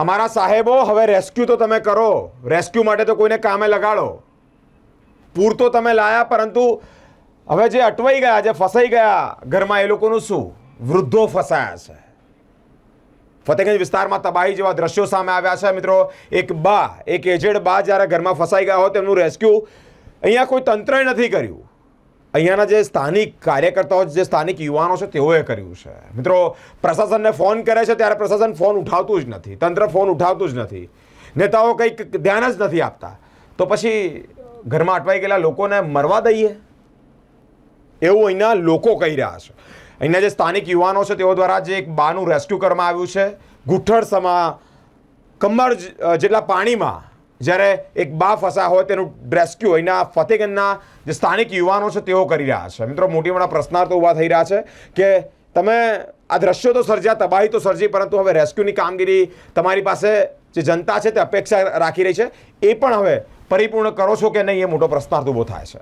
અમારા સાહેબો હવે રેસ્ક્યુ તો તમે કરો, રેસ્ક્યુ માટે તો કોઈને કામે લગાડો. પૂર તો તમે લાયા, પરંતુ હવે જે અટવાઈ ગયા, જે ફસાઈ ગયા ઘરમાં, એ લોકોનું શું? વૃદ્ધો ફસાયા છે. ફતેગંજ વિસ્તારમાં તબાહી જેવા દ્રશ્યો સામે આવ્યા છે મિત્રો. એક એજેડ બા જ્યારે ઘરમાં ફસાઈ ગયા હોય તેમનું રેસ્ક્યુ અહીંયા કોઈ તંત્રએ નથી કર્યું. અહીંયાના જે સ્થાનિક કાર્યકર્તાઓ, જે સ્થાનિક યુવાનો છે તેઓએ કર્યું છે મિત્રો. પ્રશાસનને ફોન કરે છે ત્યારે પ્રશાસન ફોન ઉઠાવતું જ નથી, તંત્ર ફોન ઉઠાવતું જ નથી, નેતાઓ કંઈક ધ્યાન જ નથી આપતા. તો પછી ઘરમાં અટવાઈ ગયેલા લોકોને મરવા દઈએ, એવું અહીંના લોકો કહી રહ્યા છે. અહીંના જે સ્થાનિક યુવાનો છે તેઓ દ્વારા જે એક બાનું રેસ્ક્યુ કરવામાં આવ્યું છે. ગુઠ્ઠડ કમર જેટલા પાણીમાં જ્યારે એક બા ફસા હોય તેનું રેસ્ક્યુ અહીંના ફતેગંજના જે સ્થાનિક યુવાનો છે તેઓ કરી રહ્યા છે. મિત્રો, મોટી મોટા પ્રશ્નાર્થો ઊભા થઈ રહ્યા છે કે તમે આ દ્રશ્યો તો સર્જ્યા, તબાહી તો સર્જી, પરંતુ હવે રેસ્ક્યુની કામગીરી તમારી પાસે જે જનતા છે તે અપેક્ષા રાખી રહી છે, એ પણ હવે પરિપૂર્ણ કરો છો કે નહીં, એ મોટો પ્રશ્નાર્થ ઊભો થાય છે.